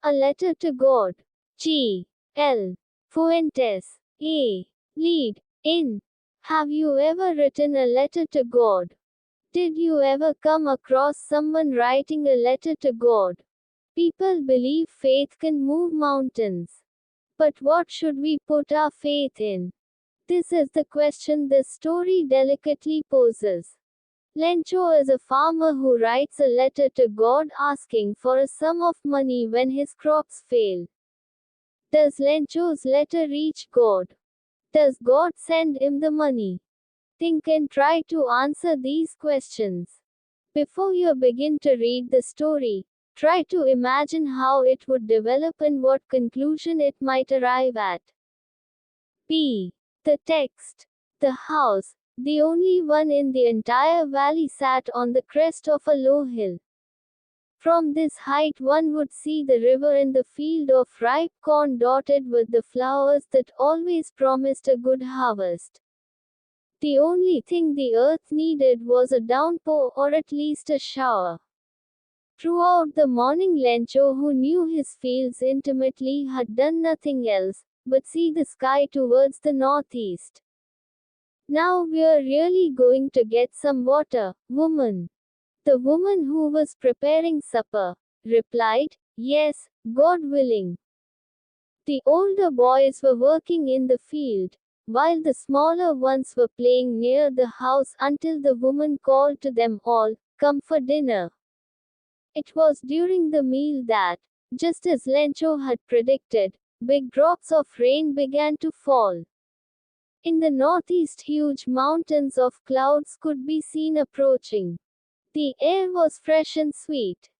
A letter to God. G. L. Fuentes. A. Lead. In. Have you ever written a letter to God? Did you ever come across someone writing a letter to God? People believe faith can move mountains. But what should we put our faith in? This is the question this story delicately poses. Lencho is a farmer who writes a letter to God asking for a sum of money when his crops fail. Does Lencho's letter reach God? Does God send him the money? Think and try to answer these questions. Before you begin to read the story, try to imagine how it would develop and what conclusion it might arrive at. B. The text. The house, the only one in the entire valley, sat on the crest of a low hill. From this height one would see the river and the field of ripe corn dotted with the flowers that always promised a good harvest. The only thing the earth needed was a downpour or at least a shower. Throughout the morning Lencho, who knew his fields intimately, had done nothing else but see the sky towards the northeast. Now we're really going to get some water, woman. The woman who was preparing supper replied, Yes, God willing. The older boys were working in the field, while the smaller ones were playing near the house until the woman called to them all, Come for dinner. It was during the meal that, just as Lencho had predicted, big drops of rain began to fall. In the northeast, huge mountains of clouds could be seen approaching. The air was fresh and sweet.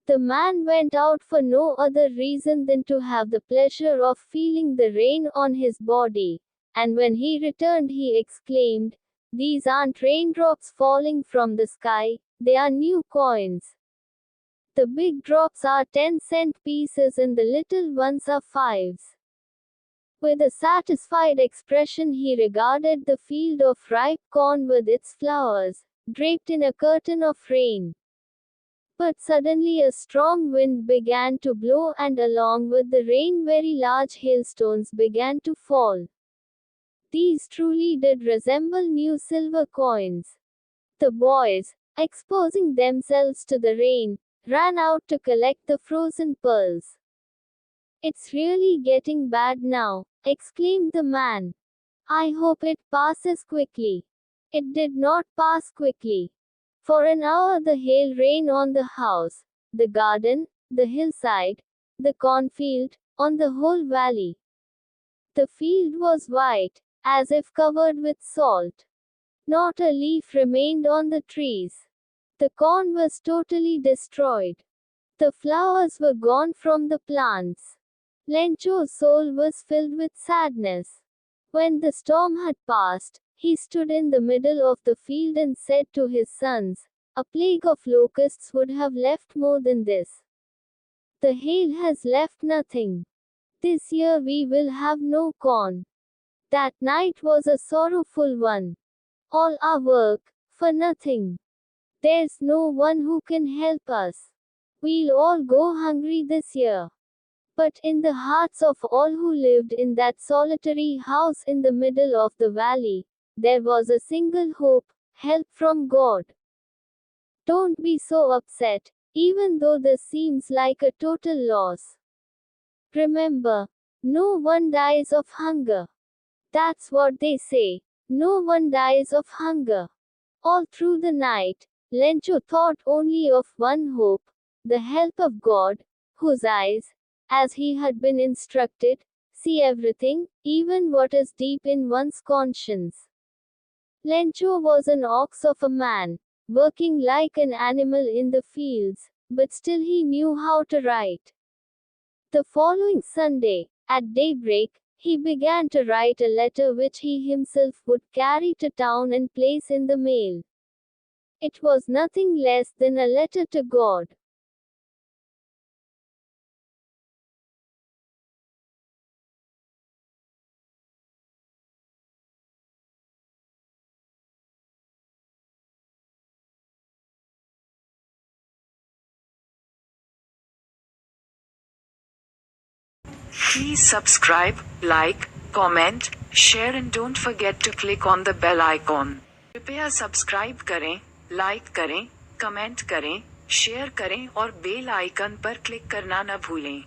The man went out for no other reason than to have the pleasure of feeling the rain on his body, and when he returned he exclaimed, These aren't raindrops falling from the sky, they are new coins. The big drops are 10-cent pieces and the little ones are fives. With a satisfied expression he regarded the field of ripe corn with its flowers, draped in a curtain of rain. But suddenly a strong wind began to blow and along with the rain very large hailstones began to fall. These truly did resemble new silver coins. The boys, exposing themselves to the rain, ran out to collect the frozen pearls. It's really getting bad now, exclaimed the man. I hope it passes quickly. It did not pass quickly. For an hour the hail rained on the house, the garden, the hillside, the cornfield, on the whole valley. The field was white, as if covered with salt. Not a leaf remained on the trees. The corn was totally destroyed. The flowers were gone from the plants. Lencho's soul was filled with sadness. When the storm had passed, he stood in the middle of the field and said to his sons, A plague of locusts would have left more than this. The hail has left nothing. This year we will have no corn. That night was a sorrowful one. All our work, for nothing. There's no one who can help us. We'll all go hungry this year. But in the hearts of all who lived in that solitary house in the middle of the valley, there was a single hope, help from God. Don't be so upset, even though this seems like a total loss. Remember, no one dies of hunger. That's what they say. No one dies of hunger. All through the night, Lencho thought only of one hope, the help of God, whose eyes, as he had been instructed, see everything, even what is deep in one's conscience. Lencho was an ox of a man, working like an animal in the fields, but still he knew how to write. The following Sunday, at daybreak, he began to write a letter which he himself would carry to town and place in the mail. It was nothing less than a letter to God. Please subscribe, like, comment, share and don't forget to click on the bell icon. कृपया subscribe करें, like करें, comment करें, share करें और bell icon पर click करना न भूलें।